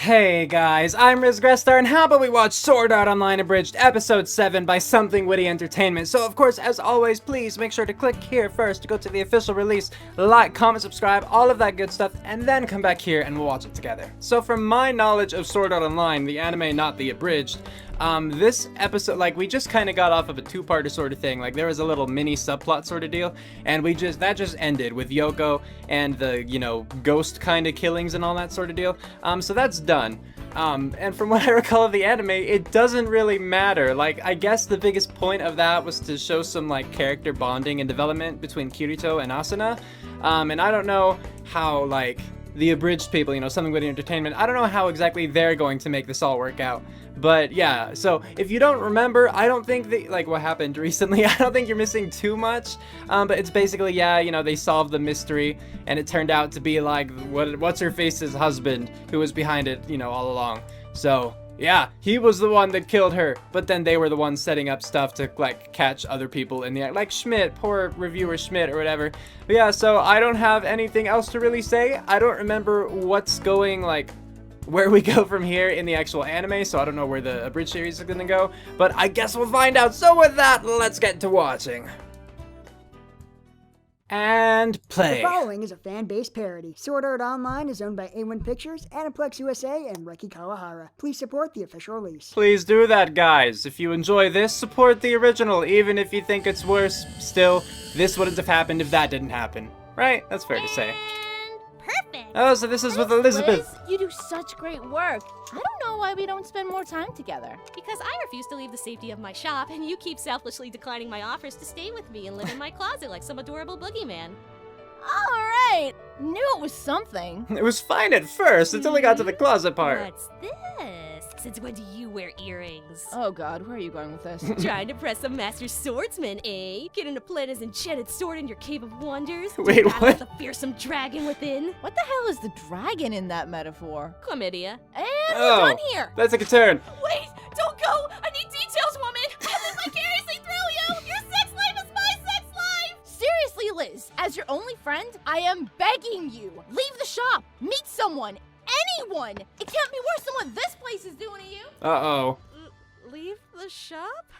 Hey guys, I'm Grestar, and how about we watch Sword Art Online Abridged Episode 7 by Something Witty Entertainment. So of course, as always, please make sure to click here first to go to the official release, like, comment, subscribe, all of that good stuff, and then come back here and we'll watch it together. So from my knowledge of Sword Art Online, the anime, not the abridged, this episode, like, we just kind of got off of a two-parter sort of thing. Like, there was a little mini subplot sort of deal, and that just ended with Yoko and the, ghost kind of killings and all that sort of deal. So that's done. And from what I recall of the anime, it doesn't really matter. Like, I guess the biggest point of that was to show some, like, character bonding and development between Kirito and Asuna. And I don't know how, like, the abridged people, Something Witty Entertainment, I don't know how exactly they're going to make this all work out. But yeah, so if you don't remember, I don't think what happened recently, I don't think you're missing too much. But it's basically, they solved the mystery, and it turned out to be like what's-her-face's husband who was behind it, all along. So yeah, he was the one that killed her, but then they were the ones setting up stuff to, like, catch other people in the act, like Schmidt, poor reviewer Schmidt or whatever. But yeah, so I don't have anything else to really say. I don't remember what's going, where we go from here in the actual anime, so I don't know where the abridged series is gonna go, but I guess we'll find out. So with that, let's get to watching. And play. The following is a fan-based parody. Sword Art Online is owned by A1 Pictures, Aniplex USA, and Reki Kawahara. Please support the official release. Please do that, guys. If you enjoy this, support the original. Even if you think it's worse, still, this wouldn't have happened if that didn't happen. Right? That's fair to say. Perfect. Oh, so this is with Lizbeth. Liz, you do such great work. I don't know why we don't spend more time together. Because I refuse to leave the safety of my shop, and you keep selfishly declining my offers to stay with me and live in my closet like some adorable boogeyman. All right. Knew it was something. It was fine at first, until we got to the closet part. What's this? Since when do you wear earrings? Oh God, where are you going with this? Trying to press a master swordsman, eh? Getting to play his enchanted sword in your cave of wonders? Wait, what? The fearsome dragon within? What the hell is the dragon in that metaphor? Chlamydia. And we're done here. That took a turn. Wait! Don't go! I need details, woman! I live vicariously through you! Your sex life is my sex life! Seriously, Liz, as your only friend, I am begging you. Leave the shop. Meet someone. Anyone! It can't be worse than what this place is doing to you! Uh-oh. Leave the shop?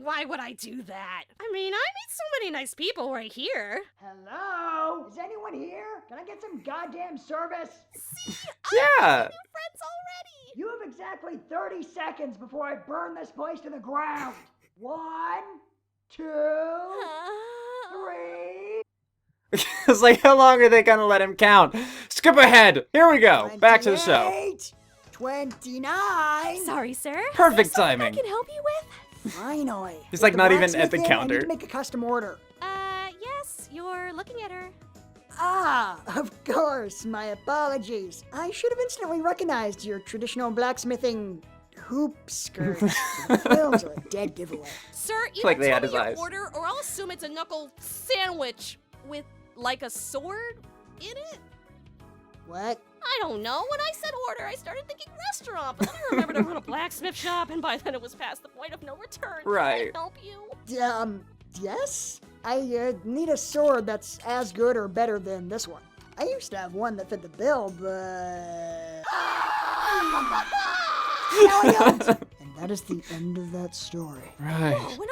Why would I do that? I mean, I meet so many nice people right here. Hello? Is anyone here? Can I get some goddamn service? See? Yeah. New friends already! You have exactly 30 seconds before I burn this place to the ground. 1, 2, 3. It's like, how long are they gonna let him count? Skip ahead. Here we go. Back to the show. 28, 29. Sorry, sir. Perfect Is there something timing. I can help you with? Finally. He's like Is the not even at blacksmith the in? I counter. need to make a custom order. Yes, you're looking at her. Ah, of course. My apologies. I should have instantly recognized your traditional blacksmithing hoop skirt. Films are a dead giveaway. Sir, either Like they tell had me his your eyes. order, or I'll assume it's a knuckle sandwich with, like, a sword in it? What? I don't know. When I said order, I started thinking restaurant, but then I remembered I run a blacksmith shop, and by then it was past the point of no return. Right. Can I help you? Yes? I need a sword that's as good or better than this one. I used to have one that fit the bill, but... Now I don't! And that is the end of that story. Right. Oh, an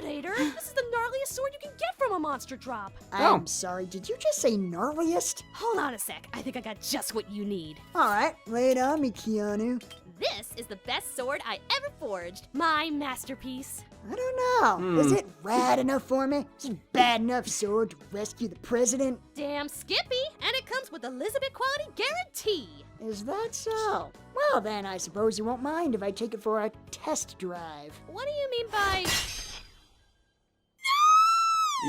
elucidator? This is the gnarliest sword you can get from a monster drop. I'm sorry, did you just say gnarliest? Hold on a sec. I think I got just what you need. Alright, lay it on me, Keanu. This is the best sword I ever forged. My masterpiece. I don't know. Is it rad enough for me? Is it bad enough sword to rescue the president? Damn skippy, and it comes with Elizabeth quality guarantee. Is that so? Well then, I suppose you won't mind if I take it for a test drive. What do you mean by...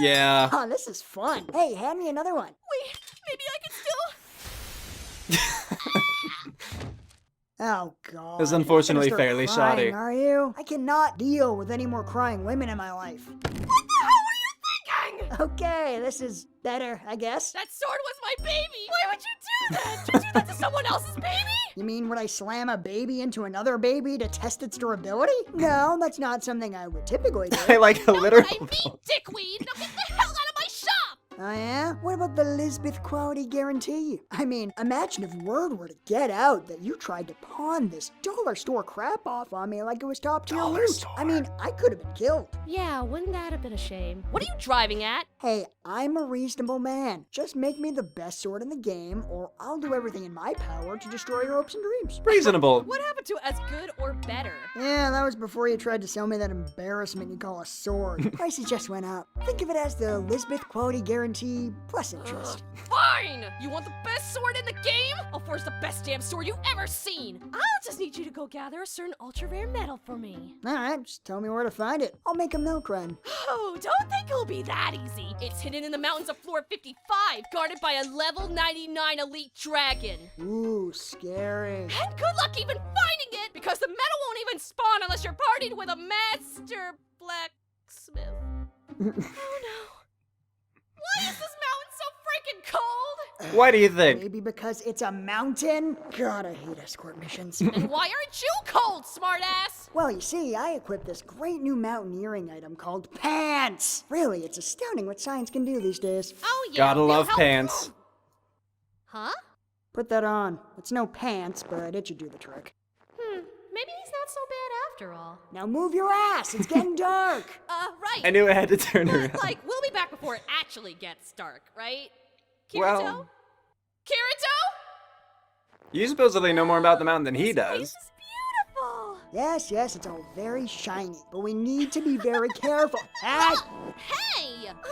Yeah. Oh, this is fun. Hey, hand me another one. Wait, maybe I can still... Oh, God. It was unfortunately You're gonna fairly start crying, shoddy. Are you? I cannot deal with any more crying women in my life. What the hell were you thinking? Okay, this is better, I guess. That sword was my baby. Why would you do that? Did you do that to someone else's baby? You mean would I slam a baby into another baby to test its durability? No, that's not something I would typically do. I like a Know literal. what I mean, dickweed. Now get the hell out of my shop. Oh yeah? What about the Lizbeth quality guarantee? I mean, imagine if word were to get out that you tried to pawn this dollar store crap off on me like it was top tier loot. I mean, I could have been killed. Yeah, wouldn't that have been a shame? What are you driving at? Hey, I'm a reasonable man. Just make me the best sword in the game, or I'll do everything in my power to destroy your hopes and dreams. Reasonable. What happened to as good or better? Yeah, that was before you tried to sell me that embarrassment you call a sword. Prices just went up. Think of it as the Lizbeth quality guarantee plus interest. Fine! You want the best sword in the game? I'll forge the best damn sword you've ever seen! I'll just need you to go gather a certain ultra rare metal for me. Alright, just tell me where to find it. I'll make a milk run. Oh, don't think it'll be that easy. It's hidden in the mountains of floor 55, guarded by a level 99 elite dragon. Ooh, scary. And good luck even finding it, because the metal won't even spawn unless you're partied with a master blacksmith. Oh no. Why is this mountain so freaking cold? Why do you think? Maybe because it's a mountain? God, I hate escort missions. And why aren't you cold, smartass? Well, you see, I equipped this great new mountaineering item called pants. Really, it's astounding what science can do these days. Oh yeah. Gotta they'll love help- pants. Huh? Put that on. It's no pants, but it should do the trick. Maybe he's not so bad after all. Now move your ass. It's getting dark. Right. I knew I had to turn But, around. like, we'll be back before it actually gets dark, right? Kirito? Well- Kirito? You supposedly know more about the mountain than he This place does. is beautiful. Yes, it's all very shiny, but we need to be very careful. Hey! Hey!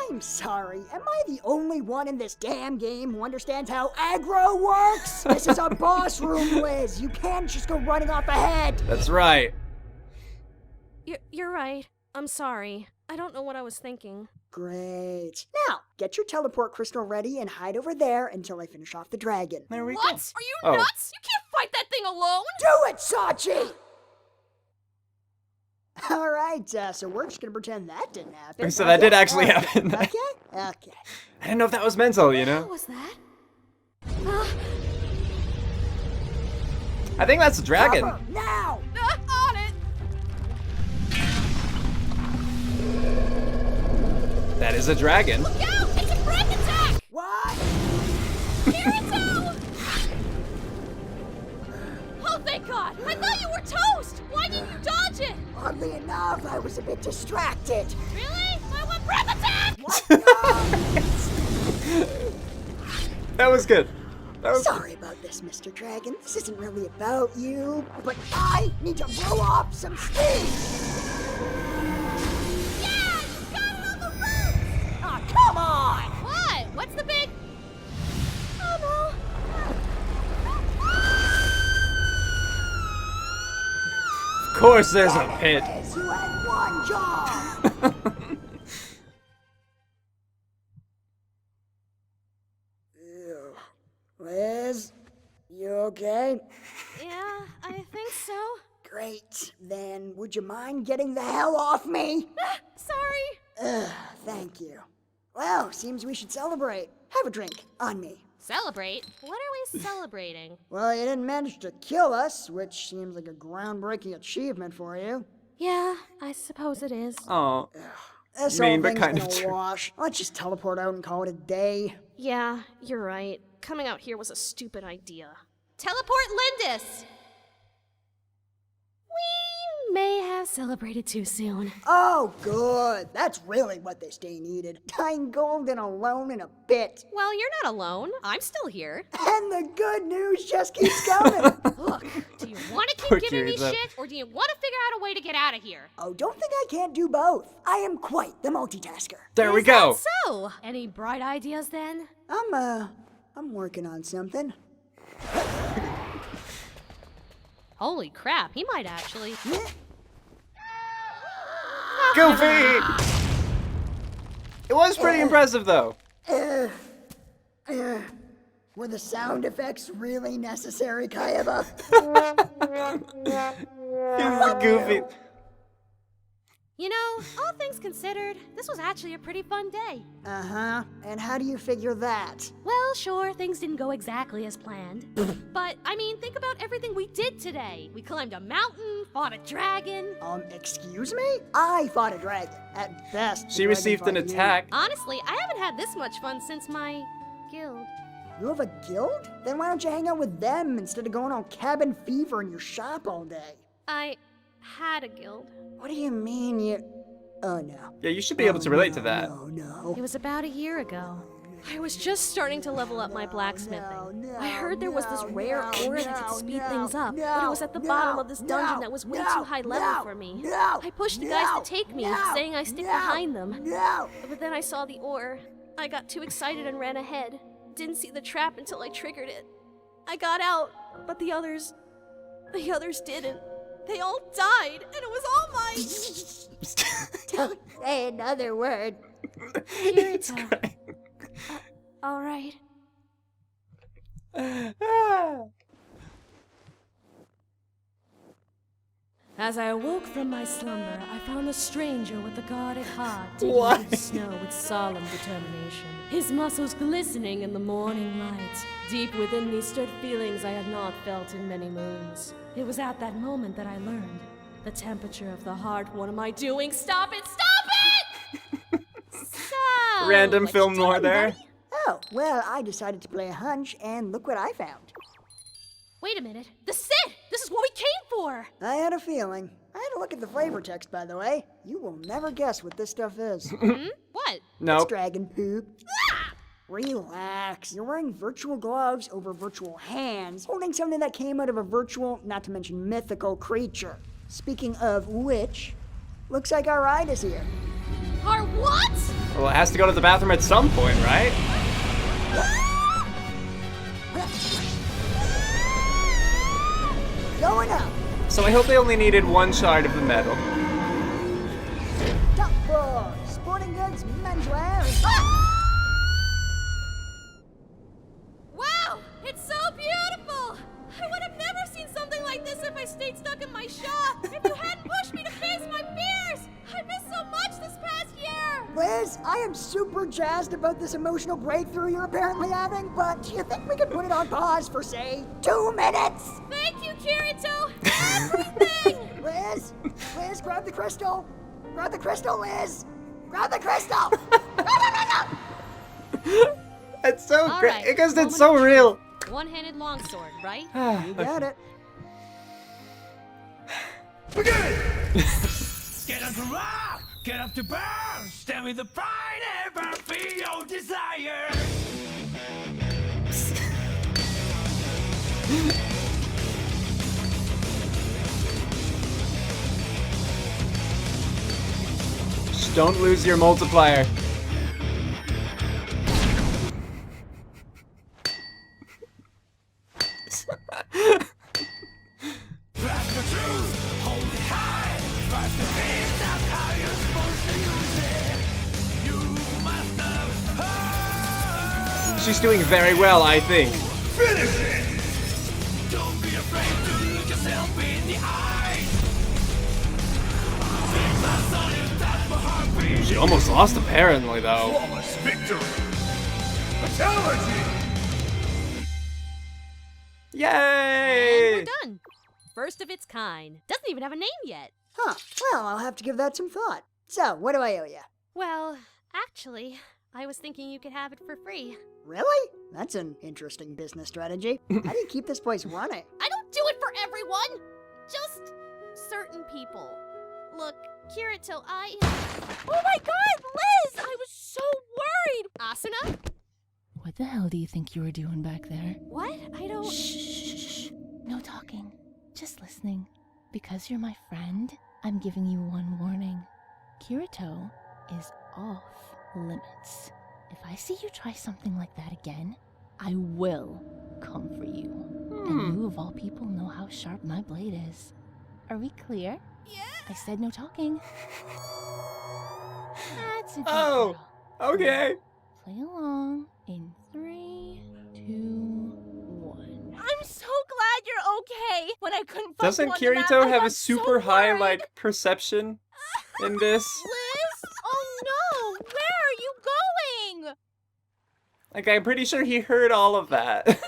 I'm sorry. Am I the only one in this damn game who understands how aggro works? This is a boss room, Liz. You can't just go running off ahead. That's right. You're right. I'm sorry. I don't know what I was thinking. Great. Now, get your teleport crystal ready and hide over there until I finish off the dragon. There we What? go. Are you Oh. nuts? You can't fight that thing alone. Do it, Sachi! All right, so we're just gonna pretend that didn't happen. So that did actually Okay, happen. Okay. I didn't know if that was mental, you know? What was that? I think that's a dragon. Cover, now! On it! That is a dragon. Look out! It's a break attack! What? Kirito! Oh, thank God! I thought you were toast! Why didn't you dodge it? Oddly enough, I was a bit distracted. Really? I want breath attack! What? No! That was good. That was Sorry about this, Mr. Dragon. This isn't really about you, but I need to blow off some steam. Yeah! You got it on the roof! Ah, come on! What? What's the big... Oh, no. Of course there's a pit. Liz, you had one job. Ew. Liz, you okay? Yeah, I think so. Great. Then would you mind getting the hell off me? Sorry. Thank you. Well, seems we should celebrate. Have a drink on me. Celebrate? What are we celebrating? Well, you didn't manage to kill us, which seems like a groundbreaking achievement for you. Yeah, I suppose it is. Oh, This Mean, whole but thing's kind of gonna true. wash. Let's just teleport out and call it a day. Yeah, you're right. Coming out here was a stupid idea. Teleport Lindis! We may have celebrated too soon. Oh, good. That's really what this day needed. Dying gold and alone in a pit. Well, you're not alone. I'm still here. And the good news just keeps coming. Look, do you want to Poor keep giving me Kirito. shit, or do you want to figure out a way to get out of here? Oh, don't think I can't do both. I am quite the multitasker. there we Is go. that so? Any bright ideas then? I'm working on something. Holy crap, he might actually. Goofy! It was pretty impressive, though. Were the sound effects really necessary, Kayaba? He's a goofy. You know, all things considered, this was actually a pretty fun day. Uh-huh. And how do you figure that? Well, sure, things didn't go exactly as planned. But, I mean, think about everything we did today. We climbed a mountain, fought a dragon. Excuse me? I fought a dragon. At best. the She dragon received an fought you. attack. Honestly, I haven't had this much fun since my guild. You have a guild? Then why don't you hang out with them instead of going on cabin fever in your shop all day? I had a guild. What do you mean you... Oh, no. Yeah, you should be able to relate to that. No. It was about a year ago. I was just starting to level up my blacksmithing. I heard there was this rare aura that could speed things up, but it was at the bottom of this dungeon that was way too high level for me. I pushed the guys to take me, saying I stick behind them. But then I saw the ore. I got too excited and ran ahead. Didn't see the trap until I triggered it. I got out, but the others didn't. They all died, and it was all my... Don't say another word. It's great. All right. As I awoke from my slumber, I found a stranger with a guarded heart digging Why? through the snow with solemn determination. His muscles glistening in the morning light. Deep within me stood feelings I had not felt in many moons. It was at that moment that I learned the temperature of the heart. What am I doing? Stop it! Stop it! So, Random what film you noir doing, there. buddy? Oh, well, I decided to play a hunch, and look what I found. Wait a minute. The Sid! This is what we came for! I had a feeling. I had a look at the flavor text, by the way. You will never guess what this stuff is. What? It's Nope. dragon poop. Relax. You're wearing virtual gloves over virtual hands, holding something that came out of a virtual, not to mention mythical creature. Speaking of which, looks like our ride is here. Our what? Well, it has to go to the bathroom at some point, right? Going up. So I hope they only needed one shard of the metal. Top floor. Sporting goods, menswear. Wow! It's so beautiful! I would have never seen something like this if I stayed stuck in my shop. If you hadn't pushed me to face my fears! I missed so much this past year! Liz, I am super jazzed about this emotional breakthrough you're apparently having, but do you think we could put it on pause for, say, 2 minutes? Thank you, Kirito! Everything! Liz, grab the crystal. Grab the crystal, Liz. Grab the crystal. It's so All great right, because moment it's so of real. One-handed longsword, right? You got it. Get up to rock, get up to burn, stand with the pride, ever be your desire. Just don't lose your multiplier. Grasp the truth, hold it high, trust the things, that's how you're supposed to use it. You must have She's doing very well, I think. finish it. Don't be afraid to look yourself in the eye. Take my son if that's my heartbeat. She almost lost apparently, though. Flawless victory. Fatality. And Yay! we're done. First of its kind. Doesn't even have a name yet. Huh. Well, I'll have to give that some thought. So, what do I owe you? Well, actually, I was thinking you could have it for free. Really? That's an interesting business strategy. How do you keep this place running? I don't do it for everyone! Just certain people. Look, Kirito, I... Oh my god, Liz! I was so worried! Asuna? What the hell do you think you were doing back there? What? I don't... Shh. No talking. Just listening. Because you're my friend, I'm giving you one warning. Kirito is off limits. If I see you try something like that again, I will come for you. And you, of all people, know how sharp my blade is. Are we clear? Yeah? I said no talking. That's a good Oh, girl. okay. Play along in 3, 2, 1. I'm so glad you're okay! When I couldn't find Doesn't one to map, Kirito I have a got so super high, worried. like, perception? in this. Liz? Oh no! Where are you going? Like, I'm pretty sure he heard all of that.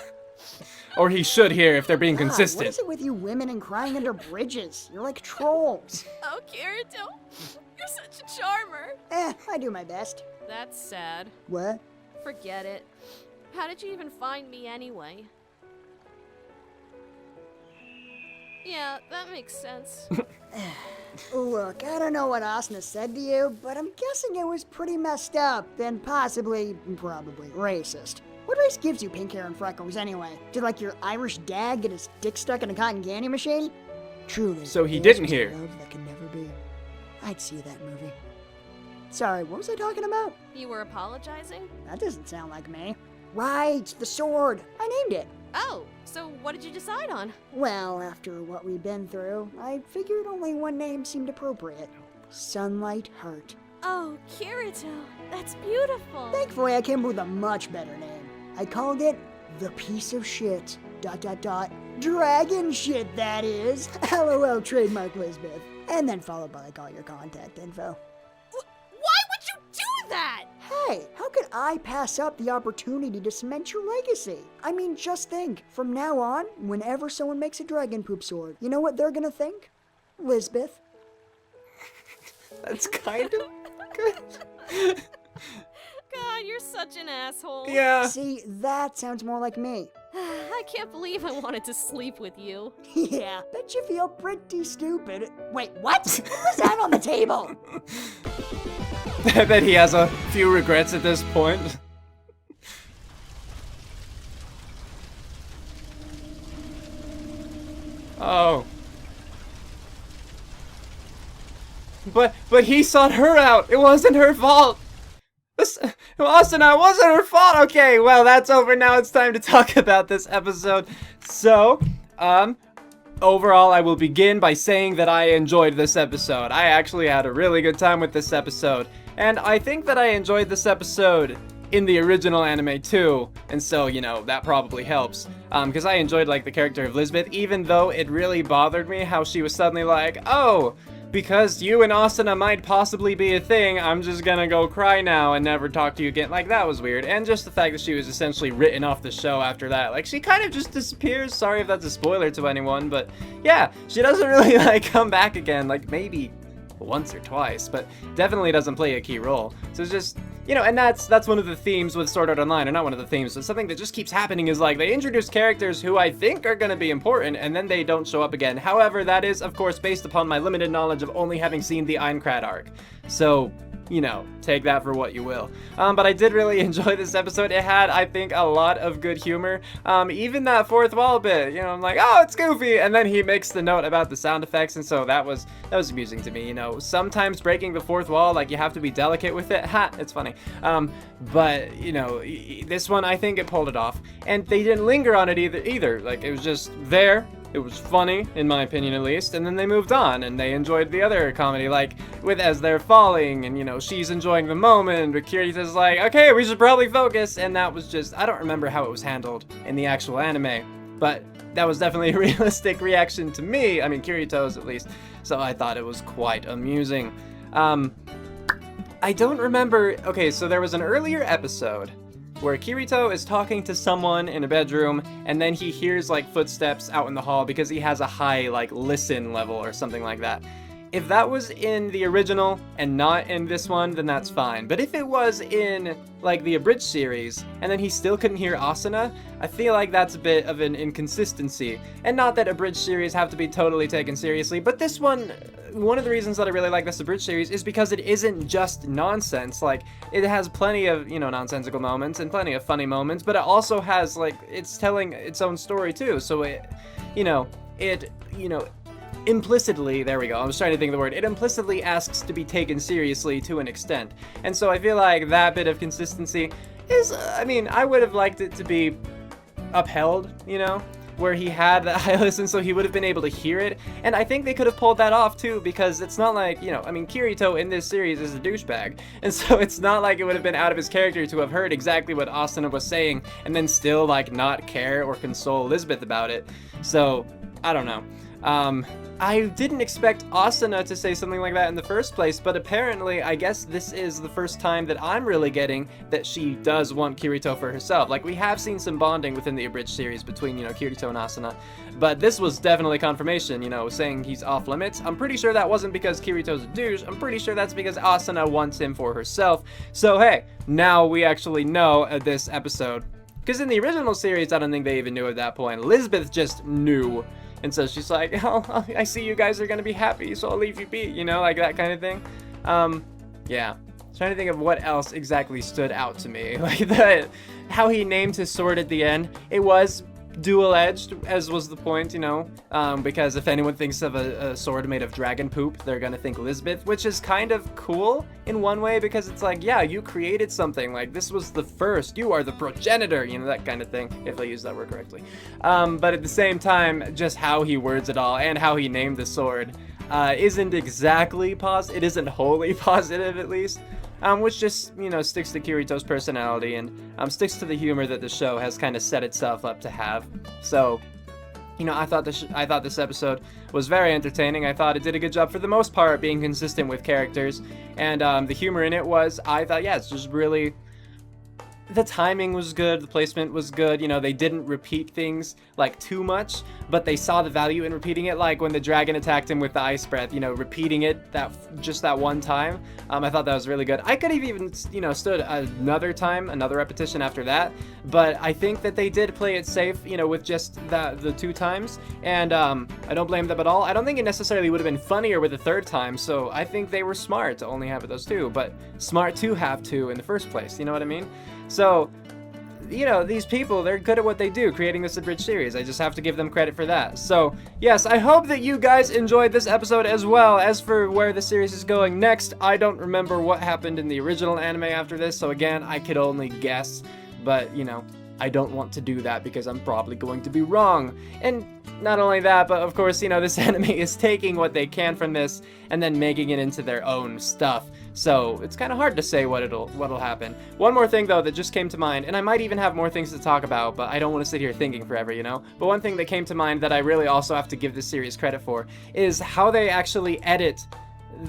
Or he should hear if they're being God, consistent. what is it with you women and crying under bridges? You're like trolls. Oh, Kirito, you're such a charmer. I do my best. That's sad. What? Forget it. How did you even find me anyway? Yeah, that makes sense. Look, I don't know what Asuna said to you, but I'm guessing it was pretty messed up and probably racist. What race gives you pink hair and freckles anyway? Did like your Irish dad get his dick stuck in a cotton candy machine? Truly. So he this didn't was a hear. Love that could never be. I'd see that movie. Sorry, what was I talking about? You were apologizing? That doesn't sound like me. Right, the sword. I named it. Oh, so what did you decide on? Well, after what we've been through, I figured only one name seemed appropriate. Sunlight Heart. Oh, Kirito, that's beautiful. Thankfully, I came up with a much better name. I called it The Piece of Shit. ... Dragon shit, that is. LOL, trademark Lizbeth. And then followed by like all your contact info. Why would you do that? Hey, how could I pass up the opportunity to cement your legacy? I mean, just think. From now on, whenever someone makes a dragon poop sword, you know what they're gonna think? Lizbeth. That's kind of good. God, you're such an asshole. Yeah. See, that sounds more like me. I can't believe I wanted to sleep with you. Yeah, bet you feel pretty stupid. Wait, what? What was that on the table? I bet he has a few regrets at this point. Oh. But he sought her out. It wasn't her fault. Asuna, it wasn't her fault. Okay, well, that's over now. It's time to talk about this episode. So, overall, I will begin by saying that I enjoyed this episode. I actually had a really good time with this episode. And I think that I enjoyed this episode in the original anime too. And so, you know, that probably helps. Because I enjoyed, like, the character of Lizbeth, even though it really bothered me how she was suddenly like, oh, because you and Asuna might possibly be a thing, I'm just gonna go cry now and never talk to you again. Like, that was weird. And just the fact that she was essentially written off the show after that. Like, she kind of just disappears. Sorry if that's a spoiler to anyone, but yeah, she doesn't really, like, come back again. Like, maybe once or twice, but definitely doesn't play a key role. So it's just, you know, and that's one of the themes with Sword Art Online, or not one of the themes, but something that just keeps happening is, like, they introduce characters who I think are gonna be important, and then they don't show up again. However, that is, of course, based upon my limited knowledge of only having seen the Aincrad arc. So, you know, take that for what you will. But I did really enjoy this episode. It had, I think, a lot of good humor. Even that fourth wall bit, you know, I'm like, oh, it's goofy, and then he makes the note about the sound effects, and so that was amusing to me, you know. Sometimes breaking the fourth wall, like, you have to be delicate with it. Ha, it's funny. But, you know, this one, I think it pulled it off. And they didn't linger on it either. Like, it was just there. It was funny, in my opinion at least, and then they moved on, and they enjoyed the other comedy, like, with As They're Falling, and, you know, she's enjoying the moment, but Kirito's like, okay, we should probably focus, and that was just, I don't remember how it was handled in the actual anime, but that was definitely a realistic reaction to me, I mean, Kirito's at least, so I thought it was quite amusing. I don't remember, okay, so there was an earlier episode where Kirito is talking to someone in a bedroom, and then he hears, like, footsteps out in the hall because he has a high, like, listen level or something like that. If that was in the original and not in this one, then that's fine. But if it was in, like, the Abridged series, and then he still couldn't hear Asuna, I feel like that's a bit of an inconsistency. And not that Abridged series have to be totally taken seriously, but this one of the reasons that I really like this Abridged series is because it isn't just nonsense. Like, it has plenty of, you know, nonsensical moments and plenty of funny moments, but it also has, like, it's telling its own story too. So it implicitly, there we go, I was trying to think of the word, it implicitly asks to be taken seriously to an extent. And so I feel like that bit of consistency is, I mean, I would have liked it to be upheld, you know, where he had that high listen so he would have been able to hear it. And I think they could have pulled that off too, because it's not like, you know, I mean, Kirito in this series is a douchebag. And so it's not like it would have been out of his character to have heard exactly what Asuna was saying and then still, like, not care or console Lizbeth about it. So, I don't know. I didn't expect Asuna to say something like that in the first place, but apparently, I guess this is the first time that I'm really getting that she does want Kirito for herself. Like, we have seen some bonding within the Abridged series between, Kirito and Asuna, but this was definitely confirmation, saying he's off limits. I'm pretty sure that wasn't because Kirito's a douche. I'm pretty sure that's because Asuna wants him for herself. So, hey, now we actually know this episode. Because in the original series, I don't think they even knew at that point. Lizbeth just knew. And so she's like, oh, I see you guys are going to be happy, so I'll leave you be, like that kind of thing. Yeah. Trying to think of what else exactly stood out to me. Like, how he named his sword at the end. It was dual-edged, as was the point, because if anyone thinks of a sword made of dragon poop, they're gonna think Lizbeth, which is kind of cool in one way, because it's like, yeah, you created something, like, this was the first, you are the progenitor, that kind of thing, if I use that word correctly. But at the same time, just how he words it all, and how he named the sword, isn't exactly positive, it isn't wholly positive, at least. Which just, sticks to Kirito's personality and sticks to the humor that the show has kind of set itself up to have. So, I thought this episode was very entertaining. I thought it did a good job for the most part being consistent with characters, and the humor in it was, I thought, yeah, it's just really. The timing was good, the placement was good, they didn't repeat things, like, too much, but they saw the value in repeating it, like when the dragon attacked him with the ice breath, repeating it just that one time. I thought that was really good. I could have even, stood another repetition after that, but I think that they did play it safe, with just the 2 times, and I don't blame them at all. I don't think it necessarily would have been funnier with the 3rd time, so I think they were smart to only have those 2, but smart to have 2 in the first place, you know what I mean? So, these people, they're good at what they do, creating this Abridged series. I just have to give them credit for that. So, yes, I hope that you guys enjoyed this episode as well. As for where the series is going next, I don't remember what happened in the original anime after this, so again, I could only guess. But, I don't want to do that because I'm probably going to be wrong. And not only that, but of course, this anime is taking what they can from this and then making it into their own stuff. So it's kind of hard to say what'll happen. One more thing though that just came to mind, and I might even have more things to talk about, but I don't want to sit here thinking forever, But one thing that came to mind that I really also have to give this series credit for is how they actually edit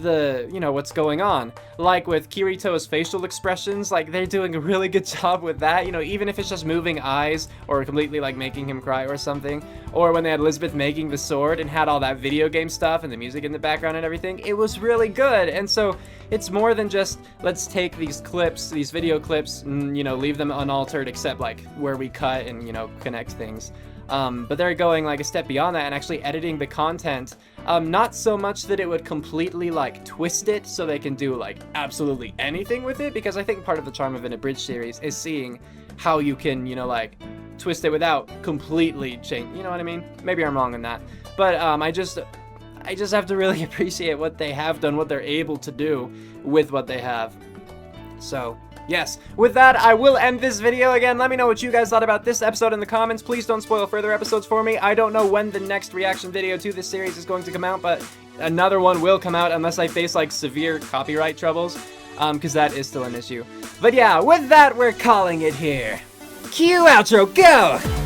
the what's going on, like with Kirito's facial expressions. Like, they're doing a really good job with that, even if it's just moving eyes or completely like making him cry or something. Or when they had Lizbeth making the sword and had all that video game stuff and the music in the background and everything, it was really good. And so it's more than just, let's take these clips, these video clips, and leave them unaltered except like where we cut and connect things. But they're going like a step beyond that and actually editing the content, not so much that it would completely like twist it so they can do like absolutely anything with it, because I think part of the charm of an Abridged series is seeing how you can, like twist it without completely change, you know what I mean? Maybe I'm wrong on that, but I just have to really appreciate what they have done, what they're able to do with what they have. So, yes, with that, I will end this video. Again, let me know what you guys thought about this episode in the comments. Please don't spoil further episodes for me. I don't know when the next reaction video to this series is going to come out, but another one will come out unless I face, like, severe copyright troubles, because that is still an issue. But yeah, with that, we're calling it here. Cue outro, go!